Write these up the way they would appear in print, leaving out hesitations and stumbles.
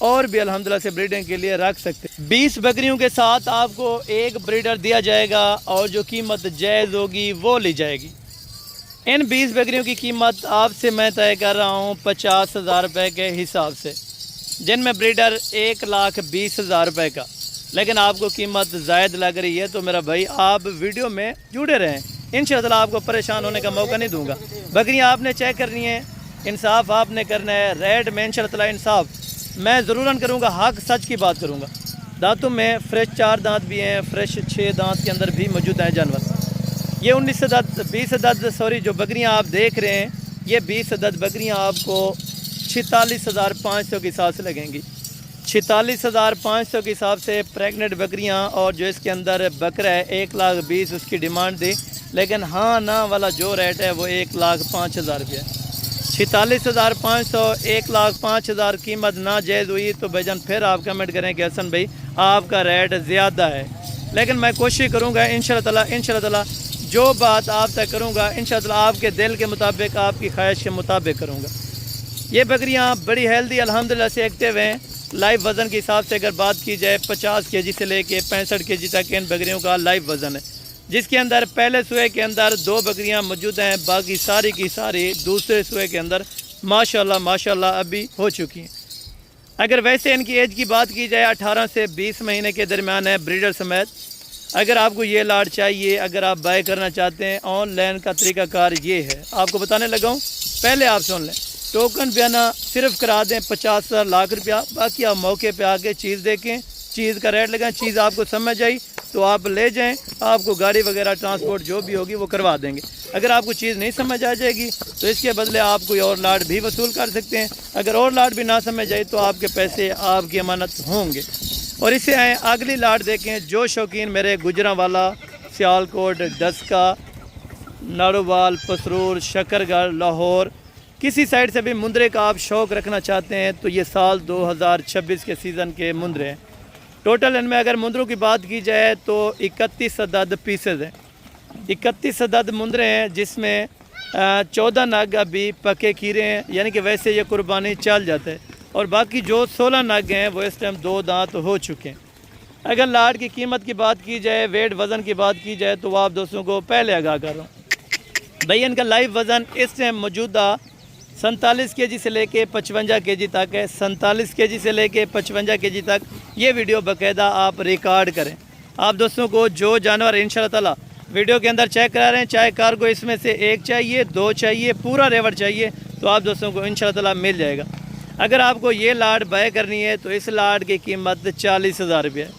اور بھی الحمدللہ سے بریڈنگ کے لیے رکھ سکتے ہیں۔ 20 بکریوں کے ساتھ آپ کو ایک بریڈر دیا جائے گا اور جو قیمت جائز ہوگی وہ لی جائے گی۔ ان 20 بکریوں کی قیمت آپ سے میں طے کر رہا ہوں 50,000 روپے کے حساب سے، جن میں بریڈر 1,20,000 روپے کا، لیکن آپ کو قیمت زائد لگ رہی ہے تو میرا بھائی آپ ویڈیو میں جڑے رہیں، انشاءاللہ آپ کو پریشان ہونے کا موقع نہیں دوں گا۔ بکریاں آپ نے چیک کرنی ہے، انصاف آپ نے کرنا ہے، ریٹ میں انشاءاللہ انصاف میں ضروراً کروں گا، حق سچ کی بات کروں گا۔ دانتوں میں فریش 4 دانت بھی ہیں، فریش 6 دانت کے اندر بھی موجود ہیں جانور۔ یہ 20 عدد جو بکریاں آپ دیکھ رہے ہیں، یہ 20 عدد بکریاں آپ کو 46,500 کے حساب سے لگیں گی۔ 46,500 کے حساب سے پریگننٹ بکریاں، اور جو اس کے اندر بکرا ہے 1,20,000 اس کی ڈیمانڈ دی، لیکن ہاں نا والا جو ریٹ ہے وہ 1,05,000 روپیہ ہے۔ 46,500 1,05,000 قیمت نہ جائز ہوئی تو بھائی جان پھر آپ کمنٹ کریں کہ حسن بھائی آپ کا ریٹ زیادہ ہے، لیکن میں کوشش کروں گا انشاءاللہ تعالی جو بات آپ تک کروں گا انشاءاللہ آپ کے دل کے مطابق، آپ کی خواہش کے مطابق کروں گا۔ یہ بکریاں بڑی ہیلدی الحمدللہ سے ایکٹیو ہیں۔ لائیو وزن کے حساب سے اگر بات کی جائے 50 کے جی سے لے کے 65 کے جی تک ان بکریوں کا لائیو وزن ہے، جس کے اندر پہلے سوئے کے اندر 2 بکریاں موجود ہیں، باقی ساری کی ساری دوسرے سوئے کے اندر ماشاءاللہ ابھی ہو چکی ہیں۔ اگر ویسے ان کی ایج کی بات کی جائے 18 سے 20 مہینے کے درمیان ہے بریڈر سمیت۔ اگر آپ کو یہ لاٹ چاہیے، اگر آپ بائی کرنا چاہتے ہیں، آن لائن کا طریقہ کار یہ ہے، آپ کو بتانے لگا ہوں، پہلے آپ سن لیں۔ ٹوکن بیانہ صرف کرا دیں 50,000 لاکھ روپیہ، باقی آپ موقع پہ آ کے چیز دیکھیں، چیز کا ریٹ لگائیں، چیز آپ کو سمجھ آئی تو آپ لے جائیں، آپ کو گاڑی وغیرہ ٹرانسپورٹ جو بھی ہوگی وہ کروا دیں گے۔ اگر آپ کو چیز نہیں سمجھ آ جائے گی تو اس کے بدلے آپ کوئی اور لاٹ بھی وصول کر سکتے ہیں، اگر اور لاٹ بھی نہ سمجھ آئی تو آپ کے پیسے آپ کی امانت ہوں گے۔ اور اس سے آئیں اگلی لاٹ دیکھیں، جو شوقین میرے گجرانوالا، سیالکوٹ، ڈسکا، ناڑووال، پسرور، شکرگڑھ، لاہور کسی سائڈ سے بھی مندرے کا آپ شوق رکھنا چاہتے ہیں تو یہ سال 2026 کے سیزن کے مندرے ہیں۔ ٹوٹل ان میں اگر مندروں کی بات کی جائے تو 31 عدد پیسز ہیں، 31 عدد مندرے ہیں، جس میں 14 نگ ابھی پکے کھیرے ہیں، یعنی کہ ویسے یہ قربانی چل جاتا ہے، اور باقی جو 16 نگ ہیں وہ اس ٹائم 2 دانت ہو چکے ہیں۔ اگر لاٹ کی قیمت کی بات کی جائے، ویٹ وزن کی بات کی جائے تو وہ آپ دوستوں کو پہلے آگاہ کر رہا ہوں بھائی، ان کا لائیو وزن اس ٹائم موجودہ 47 کے جی سے لے کے 55 کے جی تک ہے۔ 47 کے جی سے لے کے 55 کے جی تک یہ ویڈیو باقاعدہ آپ ریکارڈ کریں۔ آپ دوستوں کو جو جانور انشاءاللہ تعالی ویڈیو کے اندر چیک کرا رہے ہیں، چاہے کار کو اس میں سے 1 چاہیے، 2 چاہیے، پورا ریوڑ چاہیے تو آپ دوستوں کو انشاءاللہ تعالی مل جائے گا۔ اگر آپ کو یہ لاٹ بائی کرنی ہے تو اس لاٹ کی قیمت 40,000 روپیہ ہے،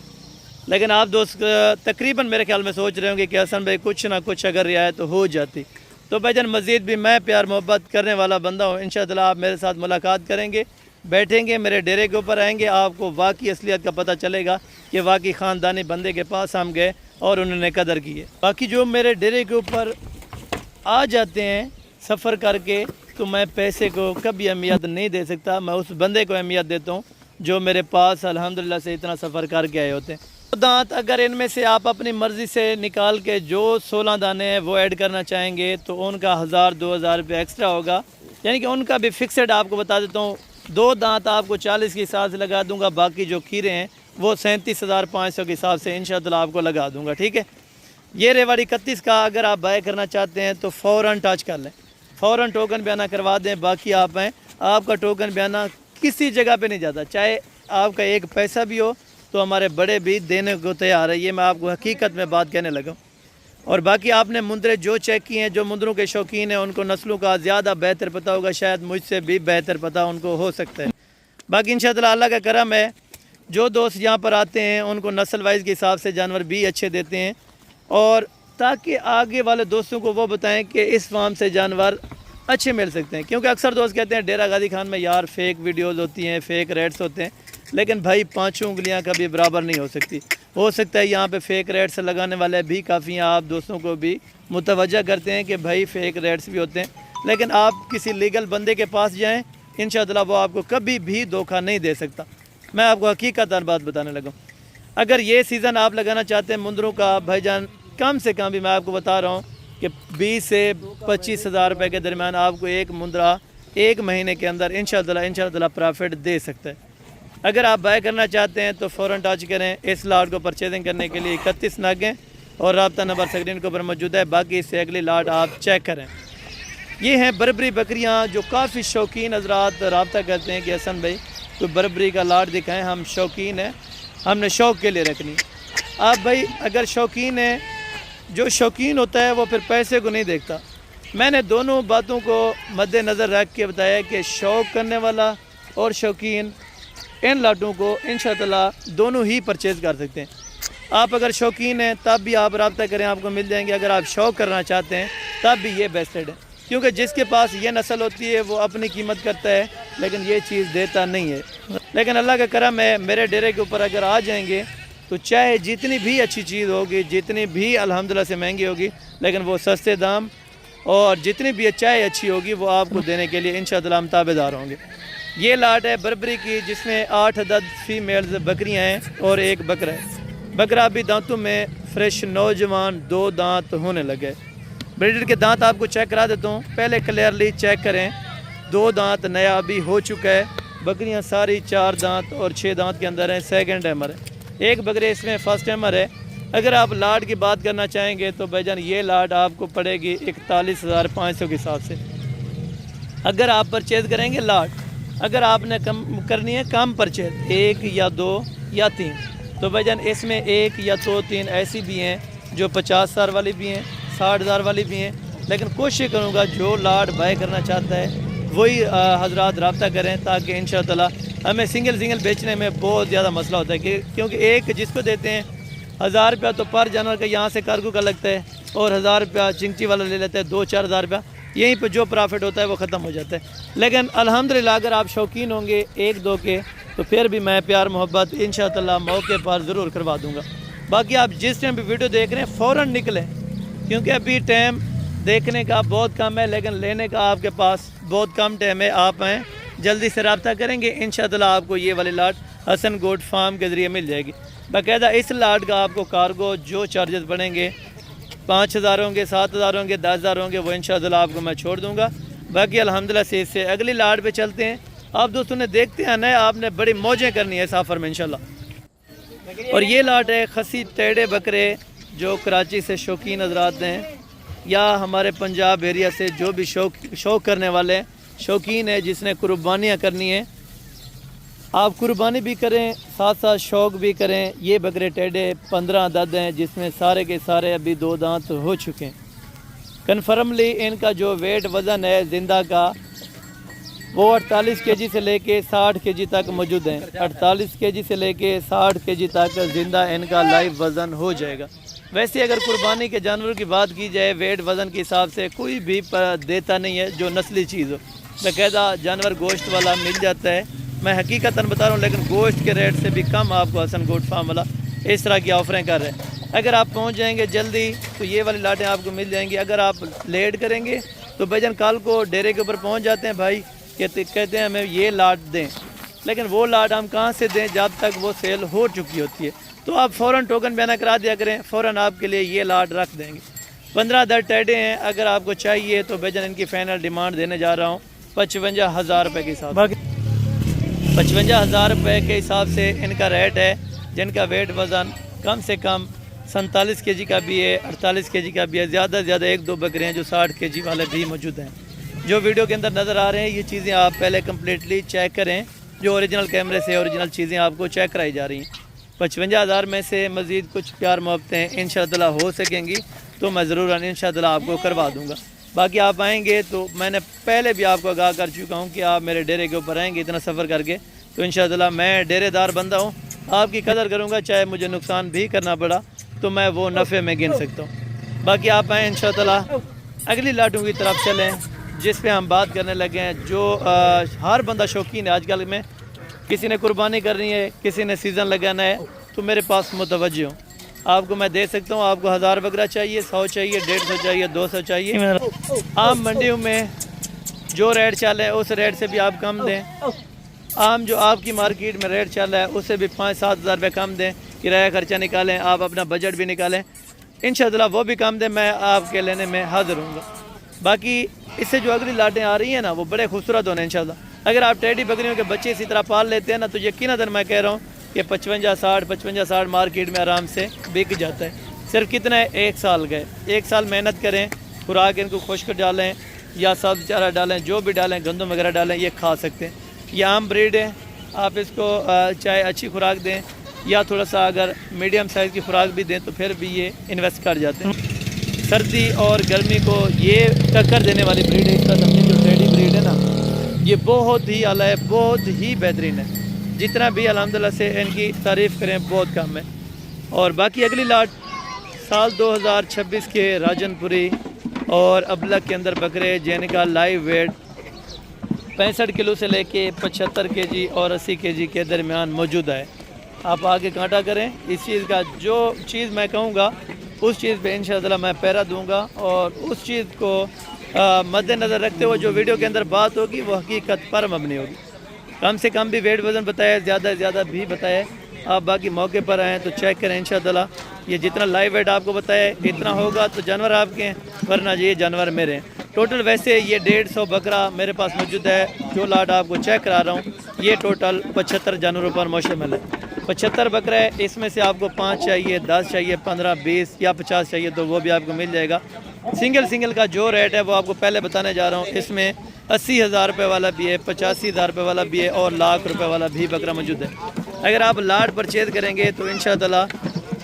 لیکن آپ دوست تقریباً میرے خیال میں سوچ رہے ہوں گے کہ حسن بھائی کچھ نہ کچھ اگر رعایت ہو جاتی تو بھائی جان مزید بھی میں پیار محبت کرنے والا بندہ ہوں، انشاءاللہ آپ میرے ساتھ ملاقات کریں گے، بیٹھیں گے، میرے ڈیرے کے اوپر آئیں گے، آپ کو واقعی اصلیت کا پتہ چلے گا کہ واقعی خاندانی بندے کے پاس ہم گئے اور انہوں نے قدر کی ہے۔ باقی جو میرے ڈیرے کے اوپر آ جاتے ہیں سفر کر کے تو میں پیسے کو کبھی اہمیت نہیں دے سکتا، میں اس بندے کو اہمیت دیتا ہوں جو میرے پاس الحمدللہ سے اتنا سفر کر کے آئے ہوتے ہیں۔ دانت اگر ان میں سے آپ اپنی مرضی سے نکال کے جو 16 دانے ہیں وہ ایڈ کرنا چاہیں گے تو ان کا 1,000-2,000 روپے ایکسٹرا ہوگا، یعنی کہ ان کا بھی فکسڈ آپ کو بتا دیتا ہوں، 2 دانت آپ کو 40 کے حساب سے لگا دوں گا، باقی جو کھیرے ہیں وہ 37,500 کے حساب سے انشاءاللہ آپ کو لگا دوں گا، ٹھیک ہے۔ یہ ریواڑی 31 کا اگر آپ بائی کرنا چاہتے ہیں تو فوراً ٹچ کر لیں، فوراً ٹوکن بیانہ کروا دیں، باقی آپ ہیں، آپ کا ٹوکن بیانہ کسی جگہ پہ نہیں جاتا، چاہے آپ کا 1 پیسہ بھی ہو تو ہمارے بڑے بھی دینے کو تیار ہے، یہ میں آپ کو حقیقت میں بات کہنے لگا ہوں۔ اور باقی آپ نے مندرے جو چیک کیے ہیں، جو مندروں کے شوقین ہیں ان کو نسلوں کا زیادہ بہتر پتہ ہوگا، شاید مجھ سے بھی بہتر پتہ ان کو ہو سکتا ہے۔ باقی انشاءاللہ اللہ کا کرم ہے، جو دوست یہاں پر آتے ہیں ان کو نسل وائز کے حساب سے جانور بھی اچھے دیتے ہیں، اور تاکہ آگے والے دوستوں کو وہ بتائیں کہ اس فارم سے جانور اچھے مل سکتے ہیں، کیونکہ اکثر دوست کہتے ہیں ڈیرہ غازی خان میں یار فیک ویڈیوز ہوتی ہیں، فیک ریٹس ہوتے ہیں، لیکن بھائی 5 انگلیاں کبھی برابر نہیں ہو سکتی، ہو سکتا ہے یہاں پہ فیک ریٹس لگانے والے بھی کافی ہیں، آپ دوستوں کو بھی متوجہ کرتے ہیں کہ بھائی فیک ریٹس بھی ہوتے ہیں، لیکن آپ کسی لیگل بندے کے پاس جائیں انشاءاللہ وہ آپ کو کبھی بھی دھوکہ نہیں دے سکتا۔ میں آپ کو حقیقت بات بتانے لگا ہوں۔ اگر یہ سیزن آپ لگانا چاہتے ہیں مندروں کا بھائی جان، کم سے کم بھی میں آپ کو بتا رہا ہوں کہ 20 سے 25,000 روپے کے درمیان آپ کو ایک مندرہ 1 مہینے کے اندر انشاءاللہ پرافٹ دے سکتا ہے۔ اگر آپ بائی کرنا چاہتے ہیں تو فوراً ٹچ کریں. اس لاٹ کو پرچیزنگ کرنے کے لیے 31 نگ ہیں اور رابطہ نمبر سکرین کے اوپر موجود ہے. باقی اس سے اگلی لاٹ آپ چیک کریں. یہ ہیں بربری بکریاں جو کافی شوقین حضرات رابطہ کرتے ہیں کہ حسن بھائی کوئی بربری کا لاٹ دکھائیں, ہم شوقین ہیں, ہم نے شوق کے لیے رکھنی. آپ بھائی اگر شوقین ہیں, جو شوقین ہوتا ہے وہ پھر پیسے کو نہیں دیکھتا. میں نے دونوں باتوں کو مد نظر رکھ کے بتایا کہ شوق کرنے والا اور شوقین ان لاٹوں کو انشاءاللہ دونوں ہی پرچیز کر سکتے ہیں. آپ اگر شوقین ہیں تب بھی آپ رابطہ کریں, آپ کو مل جائیں گے. اگر آپ شوق کرنا چاہتے ہیں تب بھی یہ بیسٹڈ ہے, کیونکہ جس کے پاس یہ نسل ہوتی ہے وہ اپنی قیمت کرتا ہے لیکن یہ چیز دیتا نہیں ہے. لیکن اللہ کا کرم ہے, میرے ڈیرے کے اوپر اگر آ جائیں گے تو چاہے جتنی بھی اچھی چیز ہوگی, جتنی بھی الحمدللہ سے مہنگی ہوگی, لیکن وہ سستے دام اور جتنی بھی چائے اچھی ہوگی وہ آپ کو دینے کے لیے انشاءاللہ ہم تابعدار ہوں گے. یہ لاٹ ہے بربری کی جس میں 8 عدد فیمیلز بکریاں ہیں اور ایک بکرا ہے. بکرا ابھی دانتوں میں فریش نوجوان 2 دانت ہونے لگے. بریڈر کے دانت آپ کو چیک کرا دیتا ہوں, پہلے کلیئرلی چیک کریں. 2 دانت نیا ابھی ہو چکا ہے. بکریاں ساری 4 دانت اور 6 دانت کے اندر ہیں. سیکنڈ ٹائمر ہے. ایک بکرے اس میں فرسٹ ٹائمر ہے. اگر آپ لاٹ کی بات کرنا چاہیں گے تو بھائی جان یہ لاٹ آپ کو پڑے گی 41,500 کے حساب سے. اگر آپ پرچیز کریں گے لاٹ, اگر آپ نے کم کرنی ہے کم پرچیز 1 یا 2 یا 3 تو بھائی جان اس میں 1 یا 2 3 ایسی بھی ہیں جو 50,000 والی بھی ہیں, 60,000 والی بھی ہیں. لیکن کوشش کروں گا جو لاٹ بائی کرنا چاہتا ہے وہی حضرات رابطہ کریں تاکہ انشاءاللہ ہمیں سنگل بیچنے میں بہت زیادہ مسئلہ ہوتا ہے کیونکہ ایک جس کو دیتے ہیں 1000 روپیہ تو پر جانور کا یہاں سے کارگو کا لگتا ہے اور 1000 روپیہ چنگچی والا لے لیتا ہے, 2-4 ہزار روپیہ, یہیں پہ جو پرافٹ ہوتا ہے وہ ختم ہو جاتا ہے. لیکن الحمدللہ اگر آپ شوقین ہوں گے 1-2 کے تو پھر بھی میں پیار محبت انشاءاللہ موقع پر ضرور کروا دوں گا. باقی آپ جس ٹائم بھی ویڈیو دیکھ رہے ہیں فوراً نکلیں کیونکہ ابھی ٹائم دیکھنے کا بہت کم ہے لیکن لینے کا آپ کے پاس بہت کم ٹائم ہے. آپ ہیں جلدی سے رابطہ کریں گے انشاءاللہ آپ کو یہ والی لاٹ حسن گوٹ فارم کے ذریعے مل جائے گی. باقاعدہ اس لاٹ کا آپ کو کارگو جو چارجز بڑھیں گے 5,000 ہوں گے, 7,000 ہوں گے, 10,000 ہوں گے, وہ انشاءاللہ آپ کو میں چھوڑ دوں گا. باقی الحمدللہ سے اس سے اگلی لاٹ پہ چلتے ہیں. آپ دوستوں نے دیکھتے ہیں نا, آپ نے بڑی موجیں کرنی ہے سافر میں انشاءاللہ. اور یہ لاٹ ہے خسی ٹیڑے بکرے جو کراچی سے شوقین حضرات ہیں یا ہمارے پنجاب ایریا سے جو بھی شوق کرنے والے شوقین ہیں جس نے قربانیاں کرنی ہیں, آپ قربانی بھی کریں ساتھ ساتھ شوق بھی کریں. یہ بکرے ٹیڑے 15 عدد ہیں جس میں سارے کے سارے ابھی 2 دانت ہو چکے ہیں. کنفرملی ان کا جو ویٹ وزن ہے زندہ کا وہ 48 کے جی سے لے کے 60 کے جی تک موجود ہیں. 48 کے جی سے لے کے 60 کے جی تک زندہ ان کا لائیو وزن ہو جائے گا. ویسے اگر قربانی کے جانوروں کی بات کی جائے ویٹ وزن کے حساب سے کوئی بھی دیتا نہیں ہے جو نسلی چیز ہو. باقاعدہ جانور گوشت والا مل جاتا ہے. میں حقیقتاً بتا رہا ہوں لیکن گوشت کے ریٹ سے بھی کم آپ کو حسن گوٹ فارم والا اس طرح کی آفریں کر رہے ہیں. اگر آپ پہنچ جائیں گے جلدی تو یہ والی لاٹیں آپ کو مل جائیں گی. اگر آپ لیٹ کریں گے تو بھائی جان کل کو ڈیرے کے اوپر پہنچ جاتے ہیں بھائی کہتے ہیں ہمیں یہ لاٹ دیں, لیکن وہ لاٹ ہم کہاں سے دیں جب تک وہ سیل ہو چکی ہوتی ہے. تو آپ فوراً ٹوکن بیانہ کرا دیا کریں, فوراً آپ کے لیے یہ لاٹ رکھ دیں گے. 15 عدد ٹیڈے ہیں. اگر آپ کو چاہیے تو بھائی جان ان کی فائنل ڈیمانڈ دینے جا رہا ہوں 55,000 روپے کے حساب سے. 55,000 روپے کے حساب سے ان کا ریٹ ہے جن کا ویٹ وزن کم سے کم 47 کے جی کا بھی ہے, 48 کے جی کا بھی ہے. زیادہ سے زیادہ 1-2 بکرے ہیں جو 60 کے جی والے بھی موجود ہیں جو ویڈیو کے اندر نظر آ رہے ہیں. یہ چیزیں آپ پہلے کمپلیٹلی چیک کریں جو اوریجنل کیمرے سے اوریجنل چیزیں آپ کو چیک کرائی جا رہی ہیں. 55,000 میں سے مزید کچھ پیار محبتیں انشاءاللہ ہو سکیں گی تو میں ضرور انشاءاللہ آپ کو کروا دوں گا. باقی آپ آئیں گے تو میں نے پہلے بھی آپ کو آگاہ کر چکا ہوں کہ آپ میرے ڈیرے کے اوپر آئیں گے اتنا سفر کر کے تو انشاءاللہ میں ڈیرے دار بندہ ہوں, آپ کی قدر کروں گا. چاہے مجھے نقصان بھی کرنا پڑا تو میں وہ نفع میں گن سکتا ہوں. باقی آپ آئیں انشاءاللہ اگلی لاٹوں کی طرف چلیں جس پہ ہم بات کرنے لگے ہیں. جو ہر بندہ شوقین ہے آج کل میں, کسی نے قربانی کرنی ہے, کسی نے سیزن لگانا ہے تو میرے پاس متوجہ ہوں. آپ کو میں دے سکتا ہوں. آپ کو 1000 بکرا چاہیے, 100 چاہیے, 150 چاہیے, 200 چاہیے. عام منڈیوں میں جو ریٹ چل رہا ہے اس ریٹ سے بھی آپ کم دیں. عام جو آپ کی مارکیٹ میں ریٹ چل رہا ہے اس سے بھی 5-7 ہزار روپے کم دیں. کرایہ خرچہ نکالیں, آپ اپنا بجٹ بھی نکالیں, انشاءاللہ وہ بھی کم دیں. میں آپ کے لینے میں حاضر ہوں گا. باقی اس سے جو اگلی لاٹیں آ رہی ہیں نا وہ بڑے خوبصورت ہونے انشاءاللہ. اگر آپ ٹیڈی بکریوں کے بچے اسی طرح پال لیتے ہیں نا تو یقیناً میں کہہ رہا ہوں کہ 55-60 مارکیٹ میں آرام سے بک جاتا ہے۔ صرف کتنا ہے؟ 1 سال گئے، 1 سال محنت کریں، خوراک ان کو خشک ڈالیں یا سبز چارہ ڈالیں، جو بھی ڈالیں، گندم وغیرہ ڈالیں، یہ کھا سکتے ہیں۔ یہ عام بریڈ ہے، آپ اس کو چاہے اچھی خوراک دیں یا تھوڑا سا اگر میڈیم سائز کی خوراک بھی دیں تو پھر بھی یہ انویسٹ کر جاتے ہیں۔ سردی اور گرمی کو یہ ٹکر دینے والی بریڈ ہے، اس کا سمجھیں جو ٹیڈی بریڈ ہے نا، یہ بہت ہی اعلیٰ ہے، بہت ہی بہترین ہے۔ جتنا بھی الحمدللہ سے ان کی تعریف کریں بہت کم ہے۔ اور باقی اگلی لاٹ سال 2026 کے راجن پوری اور ابلک کے اندر بکرے جن کا لائیو ویٹ 65 کلو سے لے کے 75 کے جی اور 80 کے جی کے درمیان موجود ہے۔ آپ آگے کانٹا کریں، اس چیز کا جو چیز میں کہوں گا اس چیز پہ انشاءاللہ میں پیرا دوں گا، اور اس چیز کو مد نظر رکھتے ہوئے جو ویڈیو کے اندر بات ہوگی وہ حقیقت پر مبنی ہوگی۔ کم سے کم بھی ویٹ وزن بتایا، زیادہ سے زیادہ بھی بتایا۔ آپ باقی موقع پر آئیں تو چیک کریں انشاءاللہ، یہ جتنا لائیو ویٹ آپ کو بتایا اتنا ہوگا تو جانور آپ کے ہیں، ورنہ یہ جانور میرے ہیں۔ ٹوٹل ویسے یہ 150 بکرا میرے پاس موجود ہے، جو لاٹ آپ کو چیک کرا رہا ہوں یہ ٹوٹل 75 جانوروں پر مشتمل ہے۔ 75 بکرا ہے، اس میں سے آپ کو 5 چاہیے، 10 چاہیے، 15، 20 یا 50 چاہیے تو وہ بھی آپ کو مل جائے گا۔ سنگل کا جو ریٹ ہے وہ آپ کو پہلے بتانے جا رہا ہوں۔ اس میں 80,000 روپے والا بھی ہے، 85,000 روپے والا بھی ہے اور 1,00,000 روپے والا بھی بکرا موجود ہے۔ اگر آپ لاٹ پرچیز کریں گے تو انشاءاللہ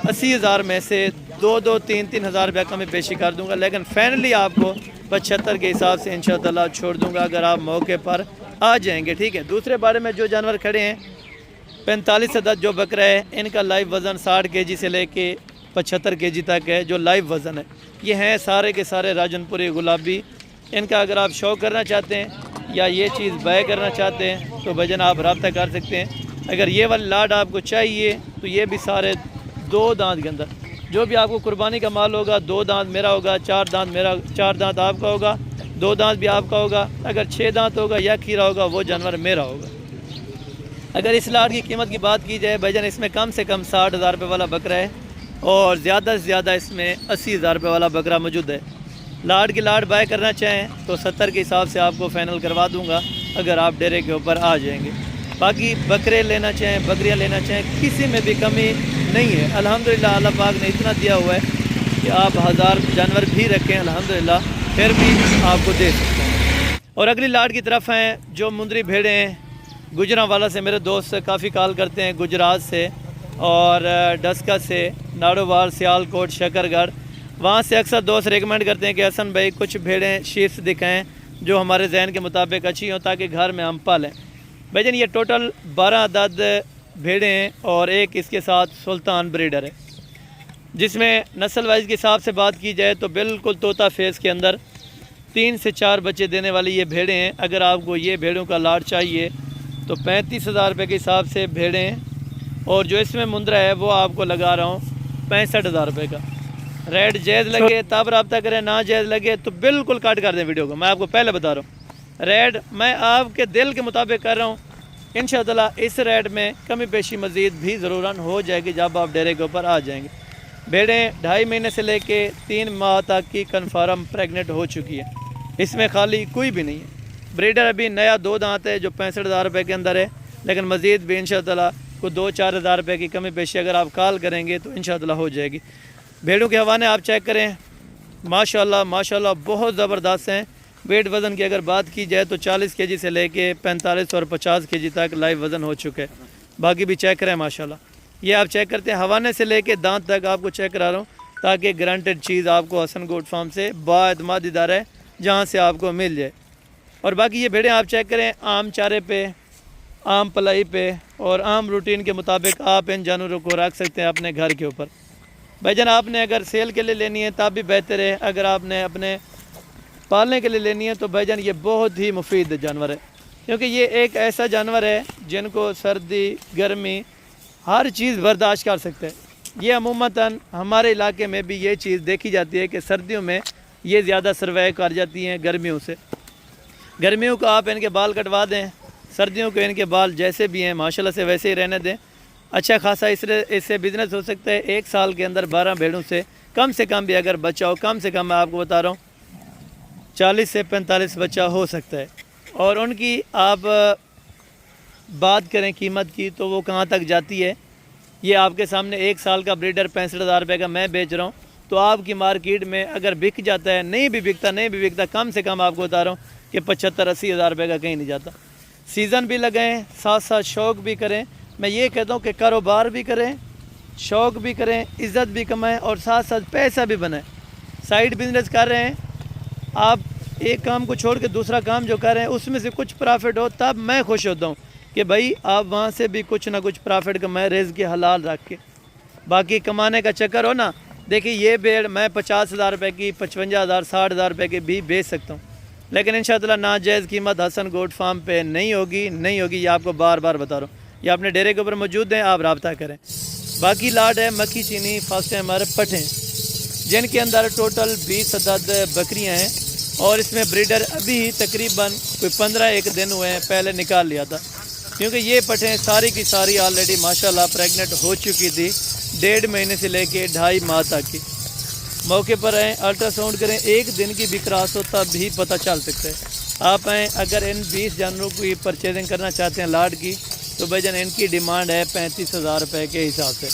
80,000 میں سے 2-3 ہزار روپے کمی بیشی کر دوں گا، لیکن فائنلی آپ کو 75 کے حساب سے انشاءاللہ چھوڑ دوں گا اگر آپ موقع پر آ جائیں گے، ٹھیک ہے۔ دوسرے بارے میں جو جانور کھڑے ہیں 45 عدد جو بکرا ہے، ان کا لائیو وزن 60 کے جی سے لے کے 75 کے جی تک ہے، جو لائیو وزن ہے۔ یہ ہیں سارے کے سارے راجن پوری گلابی۔ ان کا اگر آپ شوق کرنا چاہتے ہیں یا یہ چیز بائے کرنا چاہتے ہیں تو بھجن آپ رابطہ کر سکتے ہیں۔ اگر یہ والی لاٹ آپ کو چاہیے تو یہ بھی سارے 2 دانت کے اندر، جو بھی آپ کو قربانی کا مال ہوگا 2 دانت میرا ہوگا، 4 دانت میرا، 4 دانت آپ کا ہوگا، 2 دانت بھی آپ کا ہوگا۔ اگر 6 دانت ہوگا یا کھیرا ہوگا وہ جانور میرا ہوگا۔ اگر اس لاٹ کی قیمت کی بات کی جائے بھجن، اس میں کم سے کم 60,000 روپے والا بکرا ہے اور زیادہ سے زیادہ اس میں 80,000 روپے والا بکرا موجود ہے۔ لاٹ کی لاٹ بائی کرنا چاہیں تو 70 کے حساب سے آپ کو فائنل کروا دوں گا اگر آپ ڈیرے کے اوپر آ جائیں گے۔ باقی بکرے لینا چاہیں، بکریاں لینا چاہیں، کسی میں بھی کمی نہیں ہے۔ الحمدللہ اللہ پاک نے اتنا دیا ہوا ہے کہ آپ 1000 جانور بھی رکھیں الحمدللہ پھر بھی آپ کو دے سکتے ہیں۔ اور اگلی لاٹ کی طرف ہیں جو مندری بھیڑیں ہیں، گجرانوالا سے میرے دوست کافی کال کرتے ہیں، گجرات سے اور ڈسکا سے، ناڑووال، سیال کوٹ، شکر گڑھ، وہاں سے اکثر دوست ریکمینڈ کرتے ہیں کہ حسن بھائی کچھ بھیڑیں شیرس دکھائیں جو ہمارے ذہن کے مطابق اچھی ہوں تاکہ گھر میں ہم پالیں۔ بھائی جان یہ ٹوٹل 12 عدد بھیڑیں ہیں اور ایک اس کے ساتھ سلطان بریڈر ہے، جس میں نسل وائز کے حساب سے بات کی جائے تو بالکل طوطا فیس کے اندر 3 سے 4 بچے دینے والی یہ بھیڑیں ہیں۔ اگر آپ کو یہ بھیڑوں کا لاٹ چاہیے تو 35,000 روپے کے حساب سے بھیڑیں، اور جو اس میں مندرا ہے وہ آپ کو لگا رہا ہوں 65,000 روپے کا۔ ریٹ جائز لگے تب رابطہ کریں، نہ جائز لگے تو بالکل کٹ کر دیں ویڈیو کو۔ میں آپ کو پہلے بتا رہا ہوں ریٹ میں آپ کے دل کے مطابق کر رہا ہوں، انشاءاللہ اس ریٹ میں کمی بیشی مزید بھی ضرور ہو جائے گی جب آپ ڈیرے کے اوپر آ جائیں گے۔ بھیڑیں 2.5 مہینے سے لے کے 3 ماہ تک کی کنفرم پریگننٹ ہو چکی ہے، اس میں خالی کوئی بھی نہیں ہے۔ بریڈر ابھی نیا 2 دانت ہے جو 65,000 روپے کے اندر ہے، لیکن مزید بھی انشاءاللہ کو 2-4 ہزار روپے کی کمی بیشی اگر آپ کال کریں گے تو انشاءاللہ ہو جائے گی۔ بھیڑوں کے حوانے آپ چیک کریں، ماشاءاللہ بہت زبردست ہیں۔ ویٹ وزن کی اگر بات کی جائے تو 40 کے جی سے لے کے 45 اور 50 کے جی تک لائیو وزن ہو چکے، باقی بھی چیک کریں ماشاءاللہ۔ یہ آپ چیک کرتے ہیں حوانے سے لے کے دانت تک آپ کو چیک کرا رہا ہوں تاکہ گرانٹیڈ چیز آپ کو حسن گوٹ فارم سے باعتماد ادارہ ہے جہاں سے آپ کو مل جائے۔ اور باقی یہ بھیڑیں آپ چیک کریں عام چارے پہ، عام پلائی پہ اور عام روٹین کے مطابق آپ ان جانوروں کو رکھ سکتے ہیں اپنے گھر کے اوپر۔ بھائی جان آپ نے اگر سیل کے لیے لینی ہے تب بھی بہتر ہے، اگر آپ نے اپنے پالنے کے لیے لینی ہے تو بھائی جان یہ بہت ہی مفید جانور ہے، کیونکہ یہ ایک ایسا جانور ہے جن کو سردی گرمی ہر چیز برداشت کر سکتے ہیں۔ یہ عموماً ہمارے علاقے میں بھی یہ چیز دیکھی جاتی ہے کہ سردیوں میں یہ زیادہ سروائیو کر جاتی ہیں گرمیوں سے۔ گرمیوں کو آپ ان کے بال کٹوا دیں، سردیوں کو ان کے بال جیسے بھی ہیں ماشاءاللہ سے ویسے ہی رہنے دیں، اچھا خاصا اس سے بزنس ہو سکتا ہے۔ 1 سال کے اندر 12 بھیڑوں سے کم بھی اگر بچہ ہو، کم سے کم میں آپ کو بتا رہا ہوں 40 سے 45 بچہ ہو سکتا ہے۔ اور ان کی آپ بات کریں قیمت کی تو وہ کہاں تک جاتی ہے. یہ آپ کے سامنے 1 سال کا بریڈر 65,000 روپے کا میں بیچ رہا ہوں. تو آپ کی مارکیٹ میں اگر بک جاتا ہے, نہیں بھی بکتا, کم سے کم آپ کو بتا رہا ہوں کہ 75-80 ہزار روپے کا کہیں نہیں جاتا. سیزن بھی لگائیں, ساتھ ساتھ شوق بھی کریں. میں یہ کہتا ہوں کہ کاروبار بھی کریں, شوق بھی کریں, عزت بھی کمائیں اور ساتھ ساتھ پیسہ بھی بنائیں. سائیڈ بزنس کر رہے ہیں آپ, ایک کام کو چھوڑ کے دوسرا کام جو کر رہے ہیں اس میں سے کچھ پرافٹ ہو تب میں خوش ہوتا ہوں کہ بھائی آپ وہاں سے بھی کچھ نہ کچھ پرافٹ کمائیں رزق کے حلال رکھ کے. باقی کمانے کا چکر ہو نا, دیکھیے یہ بیڑ میں 50,000 روپے کی, 55,000, 60,000 روپے کی بھی بیچ سکتا ہوں, لیکن انشاءاللہ ناجائز قیمت حسن گوٹ فارم پہ نہیں ہوگی. یہ آپ کو بار بار بتا رہا ہوں. یہ اپنے ڈیرے کے اوپر موجود ہیں, آپ رابطہ کریں. باقی لاٹ ہے مکھی چینی فاسٹ ہمارے پٹھیں, جن کے اندر ٹوٹل 20 عدد بکریاں ہیں اور اس میں بریڈر ابھی تقریباً کوئی 15 دن ہوئے ہیں, پہلے نکال لیا تھا کیونکہ یہ پٹھیں ساری کی ساری آلریڈی ماشاءاللہ پریگننٹ ہو چکی تھی 1.5 مہینے سے لے کے 2.5 ماہ تک کی. موقع پر آئیں, الٹرا ساؤنڈ کریں, 1 دن کی بھی کراس ہوتا بھی پتہ چل سکتا ہے. آپ آئیں, اگر ان 20 جانوروں کی پرچیزنگ کرنا چاہتے ہیں لاٹ کی تو بھائی جان ان کی ڈیمانڈ ہے 35,000 روپے کے حساب سے.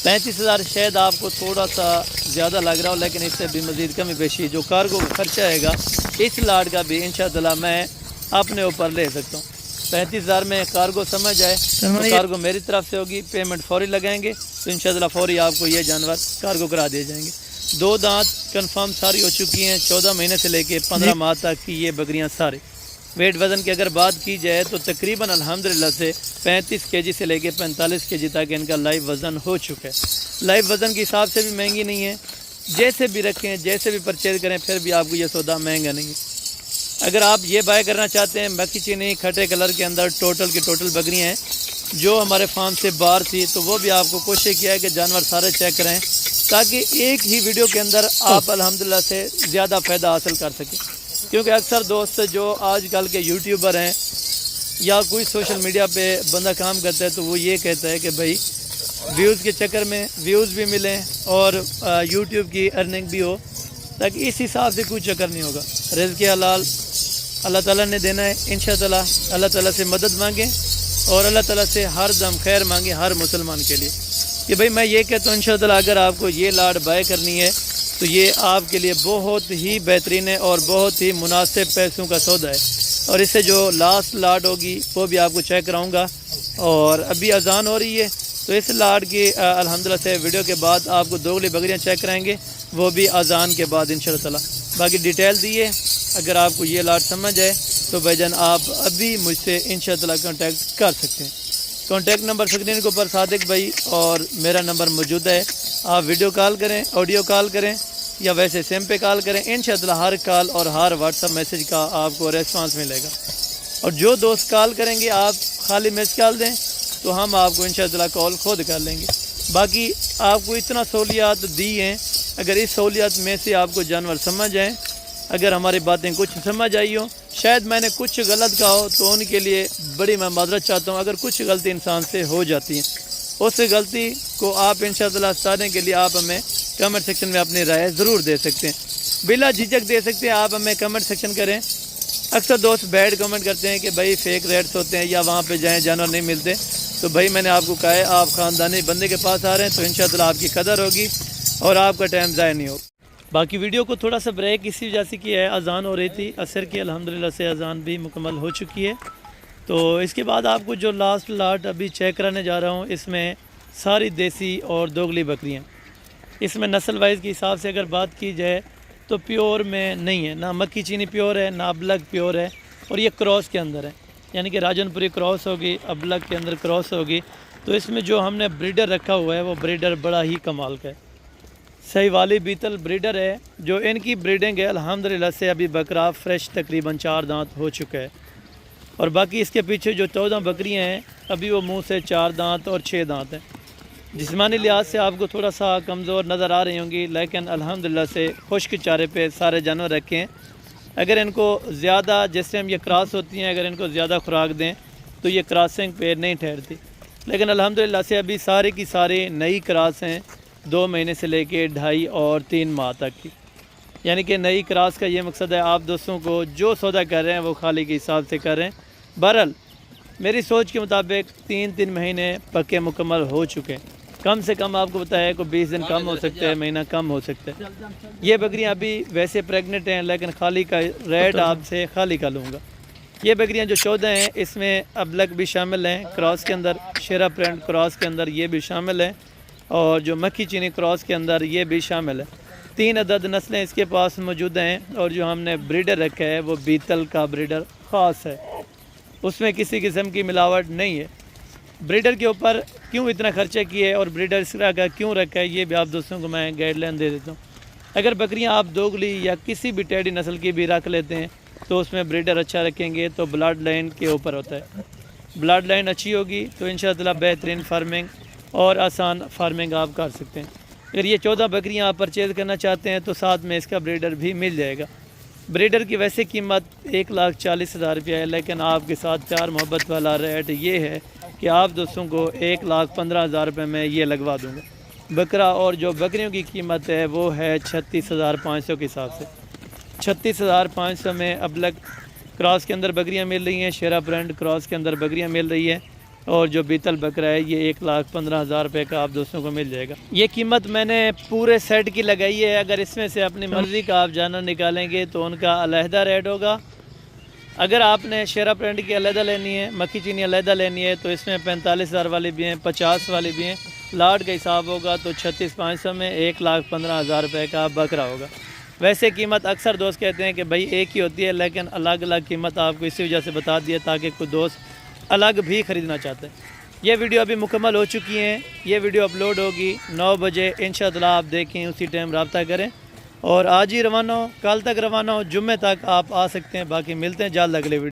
35,000 شاید آپ کو تھوڑا سا زیادہ لگ رہا ہو, لیکن اس سے بھی مزید کمی بیشی جو کارگو خرچہ آئے گا اس لاٹ کا بھی انشاءاللہ میں اپنے اوپر لے سکتا ہوں. 35,000 میں کارگو سمجھ جائے تو کارگو میری طرف سے ہوگی, پیمنٹ فوری لگائیں گے تو انشاءاللہ فوری آپ کو یہ جانور کارگو کرا دیے جائیں گے. 2 دانت کنفرم ساری ہو چکی ہیں, 14 مہینے سے لے کے 15 ماہ تک کی یہ بکریاں سارے. ویٹ وزن کی اگر بات کی جائے تو تقریباً الحمدللہ سے 35 kg سے لے کے 45 kg تک ان کا لائیو وزن ہو چکا ہے. لائیو وزن کے حساب سے بھی مہنگی نہیں ہے, جیسے بھی رکھیں جیسے بھی پرچیز کریں پھر بھی آپ کو یہ سودا مہنگا نہیں ہے. اگر آپ یہ بائی کرنا چاہتے ہیں مکھی چینی کھٹے کلر کے اندر ٹوٹل کی ٹوٹل بکریاں ہیں جو ہمارے فارم سے باہر تھی, تو وہ بھی آپ کو کوشش کیا ہے کہ جانور سارے چیک کریں تاکہ ایک ہی ویڈیو کے اندر آپ الحمدللہ سے زیادہ فائدہ حاصل کر سکیں. کیونکہ اکثر دوست جو آج کل کے یوٹیوبر ہیں یا کوئی سوشل میڈیا پہ بندہ کام کرتا ہے تو وہ یہ کہتا ہے کہ بھائی ویوز کے چکر میں ویوز بھی ملیں اور یوٹیوب کی ارننگ بھی ہو, تاکہ اس حساب سے کوئی چکر نہیں ہوگا. رزق حلال اللہ تعالیٰ نے دینا ہے. انشاءاللہ اللہ تعالیٰ سے مدد مانگیں اور اللہ تعالیٰ سے ہر دم خیر مانگیں ہر مسلمان کے لیے کہ بھئی میں یہ کہتا ہوں انشاءاللہ اگر آپ کو یہ لاٹ بائی کرنی ہے تو یہ آپ کے لیے بہت ہی بہترین ہے اور بہت ہی مناسب پیسوں کا سودا ہے. اور اس سے جو لاسٹ لاٹ ہوگی وہ بھی آپ کو چیک کراؤں گا. اور ابھی اذان ہو رہی ہے تو اس لاٹ کی الحمدللہ سے ویڈیو کے بعد آپ کو 2 بکریاں چیک کرائیں گے, وہ بھی اذان کے بعد انشاءاللہ تعالی. باقی ڈیٹیل دیے, اگر آپ کو یہ لاٹ سمجھ آئے تو بھائی جان آپ ابھی مجھ سے انشاءاللہ کانٹیکٹ کر سکتے ہیں. کانٹیکٹ نمبر اسکرین کے اوپر صادق بھائی اور میرا نمبر موجود ہے. آپ ویڈیو کال کریں, آڈیو کال کریں یا ویسے سیم پہ کال کریں, انشاءاللہ ہر کال اور ہر واٹس ایپ میسیج کا آپ کو ریسپانس ملے گا. اور جو دوست کال کریں گے آپ خالی میسج کال دیں تو ہم آپ کو انشاءاللہ کال خود کر لیں گے. باقی آپ کو اتنا سہولیات دی ہیں, اگر اس سہولیات میں سے آپ کو جانور سمجھ آئیں, اگر ہماری باتیں کچھ سمجھ آئی ہوں, شاید میں نے کچھ غلط کہا ہو تو ان کے لیے بڑی میں معذرت چاہتا ہوں. اگر کچھ غلطی انسان سے ہو جاتی ہیں اس غلطی کو آپ انشاءاللہ سارے کے لیے آپ ہمیں کمنٹ سیکشن میں اپنی رائے ضرور دے سکتے ہیں, بلا جھجک دے سکتے ہیں. آپ ہمیں کمنٹ سیکشن کریں. اکثر دوست بیڈ کمنٹ کرتے ہیں کہ بھائی فیک ریٹس ہوتے ہیں یا وہاں پہ جائیں جانور نہیں ملتے. تو بھائی میں نے آپ کو کہا ہے آپ خاندانی بندے کے پاس آ رہے ہیں تو انشاءاللہ آپ کی قدر ہوگی اور آپ کا ٹائم ضائع نہیں ہوگا. باقی ویڈیو کو تھوڑا سا بریک اسی وجہ سے کی ہے, اذان ہو رہی تھی عصر کی, الحمدللہ سے اذان بھی مکمل ہو چکی ہے. تو اس کے بعد آپ کو جو لاسٹ لاٹ ابھی چیک کرانے جا رہا ہوں اس میں ساری دیسی اور دوگلی بکریاں. اس میں نسل وائز کے حساب سے اگر بات کی جائے تو پیور میں نہیں ہے, نہ مکھی چینی پیور ہے نہ ابلگ پیور ہے, اور یہ کراس کے اندر ہے, یعنی کہ راجن پوری کراس ہوگی, ابلگ کے اندر کراس ہوگی. تو اس میں جو ہم نے بریڈر رکھا ہوا ہے وہ بریڈر بڑا ہی کمال کا ہے. صحیح والی بیتل بریڈر ہے جو ان کی بریڈنگ ہے الحمدللہ سے ابھی بکرا فریش تقریباً 4 دانت ہو چکا ہے. اور باقی اس کے پیچھے جو 14 بکریاں ہیں ابھی وہ منہ سے 4 دانت اور 6 دانت ہیں. جسمانی لحاظ سے آپ کو تھوڑا سا کمزور نظر آ رہی ہوں گی, لیکن الحمدللہ سے خشک چارے پہ سارے جانور رکھے ہیں. اگر ان کو زیادہ جس ٹائم یہ کراس ہوتی ہیں اگر ان کو زیادہ خوراک دیں تو یہ کراسنگ پہ نہیں ٹھہرتی, لیکن الحمدللہ سے ابھی ساری کی ساری نئی کراس ہیں 2 مہینے سے لے کے 2.5 اور 3 ماہ تک کی. یعنی کہ نئی کراس کا یہ مقصد ہے آپ دوستوں کو جو سودا کر رہے ہیں وہ خالی کے حساب سے کر رہے ہیں۔ بہرحال میری سوچ کے مطابق 3 مہینے پکے مکمل ہو چکے ہیں، کم سے کم آپ کو بتایا ہے کہ 20 دن کم ہو سکتے ہیں، مہینہ کم ہو سکتا ہے۔ یہ بکریاں ابھی ویسے پریگننٹ ہیں لیکن خالی کا ریٹ آپ سے خالی کا لوں گا۔ یہ بکریاں جو 14 ہیں اس میں ابلک بھی شامل ہیں، کراس کے اندر شیرا پرنٹ کراس کے اندر یہ بھی شامل ہیں، اور جو مکھی چینی کراس کے اندر یہ بھی شامل ہے۔ 3 عدد نسلیں اس کے پاس موجود ہیں، اور جو ہم نے بریڈر رکھا ہے وہ بیتل کا بریڈر خاص ہے، اس میں کسی قسم کی ملاوٹ نہیں ہے۔ بریڈر کے اوپر کیوں اتنا خرچہ کیے اور بریڈر اس طرح کا کیوں رکھا ہے یہ بھی آپ دوستوں کو میں گائیڈ لائن دے دیتا ہوں۔ اگر بکریاں آپ دوگلی یا کسی بھی ٹیڈی نسل کی بھی رکھ لیتے ہیں تو اس میں بریڈر اچھا رکھیں گے تو بلڈ لائن کے اوپر ہوتا ہے، بلڈ لائن اچھی ہوگی تو انشاءاللہ بہترین فارمنگ اور آسان فارمنگ آپ کر سکتے ہیں۔ اگر یہ 14 بکریاں آپ پرچیز کرنا چاہتے ہیں تو ساتھ میں اس کا بریڈر بھی مل جائے گا۔ بریڈر کی ویسے قیمت 1,40,000 روپیہ ہے، لیکن آپ کے ساتھ پیار محبت والا ریٹ یہ ہے کہ آپ دوستوں کو 1,15,000 روپے میں یہ لگوا دوں گا بکرا، اور جو بکریوں کی قیمت ہے وہ ہے 36,500 کے حساب سے۔ 36,500 میں ابلک کراس کے اندر بکریاں مل رہی ہیں، شیرا برانڈ کراس کے اندر بکریاں مل رہی ہیں، اور جو بیتل بکرا ہے یہ 1,15,000 روپے کا آپ دوستوں کو مل جائے گا۔ یہ قیمت میں نے پورے سیٹ کی لگائی ہے، اگر اس میں سے اپنی مرضی کا آپ جانور نکالیں گے تو ان کا علیحدہ ریٹ ہوگا۔ اگر آپ نے شیرا پرنٹ کی علیحدہ لینی ہے، مکھی چینی علیحدہ لینی ہے تو اس میں 45,000 والی بھی ہیں، 50 والی بھی ہیں، لاٹ کا حساب ہوگا تو 36,500 میں 1,15,000 روپے کا بکرا ہوگا۔ ویسے قیمت اکثر دوست کہتے ہیں کہ بھائی ایک ہی ہوتی ہے، لیکن الگ الگ قیمت آپ کو اسی وجہ سے بتا دی ہے تاکہ کوئی دوست الگ بھی خریدنا چاہتے ہیں۔ یہ ویڈیو ابھی مکمل ہو چکی ہیں، یہ ویڈیو اپلوڈ ہوگی 9 بجے، انشاءاللہ آپ دیکھیں اسی ٹائم رابطہ کریں، اور آج ہی روانہ ہو، کل تک روانہ ہو، جمعہ تک آپ آ سکتے ہیں۔ باقی ملتے ہیں جلد اگلے ویڈیو۔